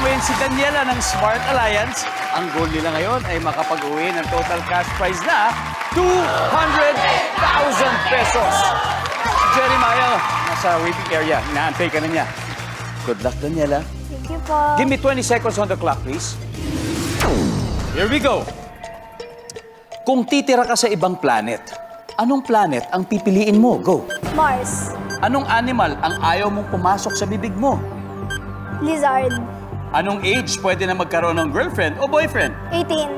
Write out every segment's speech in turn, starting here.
win si Daniela ng Smart Alliance. Ang goal nila ngayon ay makapag-uwi ng total cash prize na 200,000 pesos. Jeremiah, nasa waiting area. Inaantay ka na niya. Good luck, Daniela. Thank you po. Give me 20 seconds on the clock, please. Here we go. Kung titira ka sa ibang planet, anong planet ang pipiliin mo? Go. Mars. Anong animal ang ayaw mong pumasok sa bibig mo? Lizard. Anong age pwede na magkaroon ng girlfriend o boyfriend? 18.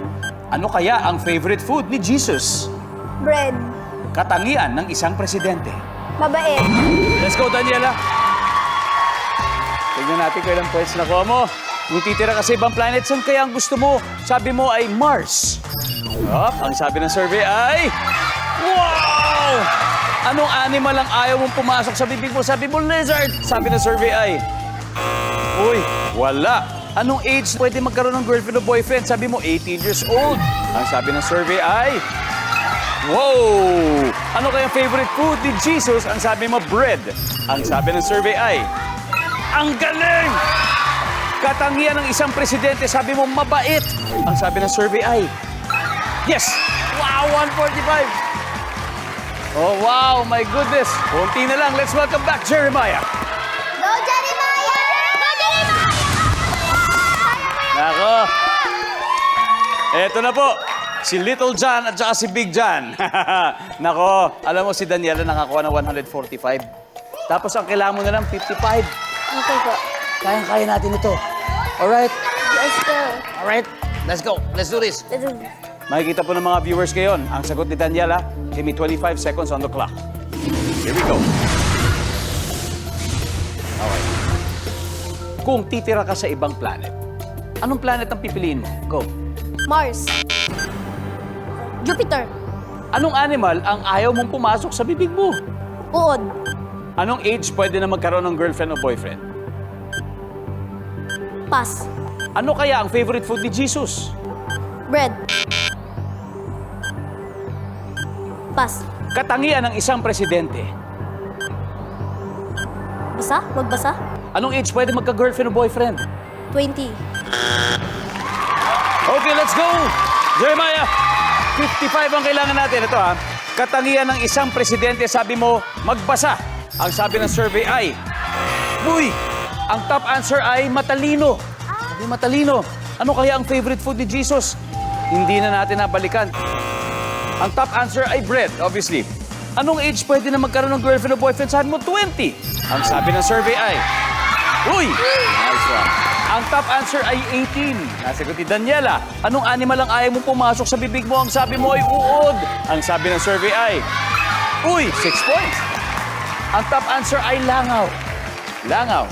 Ano kaya ang favorite food ni Jesus? Bread. Katangian ng isang presidente. Mabait. Let's go, Daniela. Tignan natin kung ilang points nakuha mo. Kung titira ka sa ibang planet, saan kaya ang gusto mo? Sabi mo ay Mars. Ang sabi ng survey ay... Wow! Anong animal ang ayaw mong pumasok sa bibig mo? Sabi mo, lizard. Sabi ng survey ay... Uy, wala. Anong age pwede magkaroon ng girlfriend o boyfriend? Sabi mo, 18 years old. Ang sabi ng survey ay... Wow! Ano kayang favorite food ni Jesus? Ang sabi mo, bread. Ang sabi ng survey ay... Ang galing! Katangian ng isang presidente, sabi mo, mabait. Ang sabi ng survey ay... Yes! Wow, 145! Oh, wow, my goodness. Kunti na lang. Let's welcome back Jeremiah. Go, Jeremiah! Go, Jeremiah! Nako. Eto na po. Si Little John at saka si Big John. Nako, alam mo si Daniela nakakuha ng 145. Tapos ang kailangan mo na lang 55. Okay po. Kayang-kaya natin ito. Alright? Let's go. Alright. Let's go. Let's do this. Let's do this. Makikita po ng mga viewers ngayon ang sagot ni Daniela. Give me 25 seconds on the clock. Here we go. Okay. Kung titira ka sa ibang planet, anong planet ang pipiliin mo? Go. Mars. Jupiter. Anong animal ang ayaw mong pumasok sa bibig mo? Uod. Anong age pwede na magkaroon ng girlfriend o boyfriend? Pass. Ano kaya ang favorite food ni Jesus? Bread. Pass. Katangian ng isang presidente. Basa? Magbasa? Anong age pwede magka-girlfriend o boyfriend? 20. Okay, let's go! Jeremiah, 55 ang kailangan natin. Ito ha. Katangian ng isang presidente, sabi mo, magbasa. Ang sabi ng survey ay, uy, ang top answer ay matalino. Sabi matalino. Ano kaya ang favorite food ni Jesus? Hindi na natin nabalikan. Ang top answer ay bread, obviously. Anong age pwede na magkaroon ng girlfriend o boyfriend? Sabi mo, 20. Ang sabi ng survey ay, uy, nice one. Ang top answer ay 18. Nasagot ni Daniela. Anong animal ang ayaw mong pumasok sa bibig mo? Ang sabi mo ay uod. Ang sabi ng survey ay, uy, 6 points. Ang top answer ay langaw. Langaw.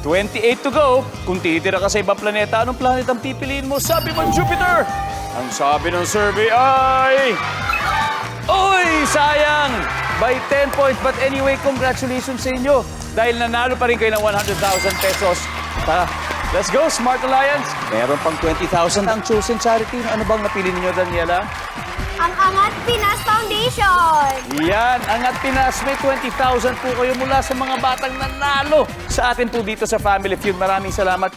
28 to go. Kung titira ka sa ibang planeta, anong planet ang pipiliin mo? Sabi mo, Jupiter. Ang sabi ng survey ay... Uy, sayang! By 10 points. But anyway, congratulations sa inyo. Dahil nanalo pa rin kayo ng 100,000 pesos. Tara, let's go, Smart Alliance. Meron pang 20,000 ang chosen charity. Ano bang napili niyo, Daniela? Ang Angat Pinas Foundation. Yan, Angat Pinas. May 20,000 po kayo mula sa mga batang nanalo sa atin po dito sa Family Feud. Maraming salamat.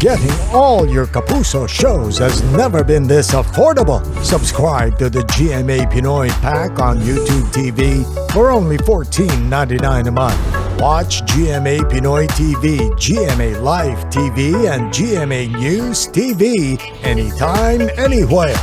Getting all your Kapuso shows has never been this affordable. Subscribe to the GMA Pinoy Pack on YouTube TV for only $14.99 a month. Watch GMA Pinoy TV, GMA Live TV, and GMA News TV anytime, anywhere.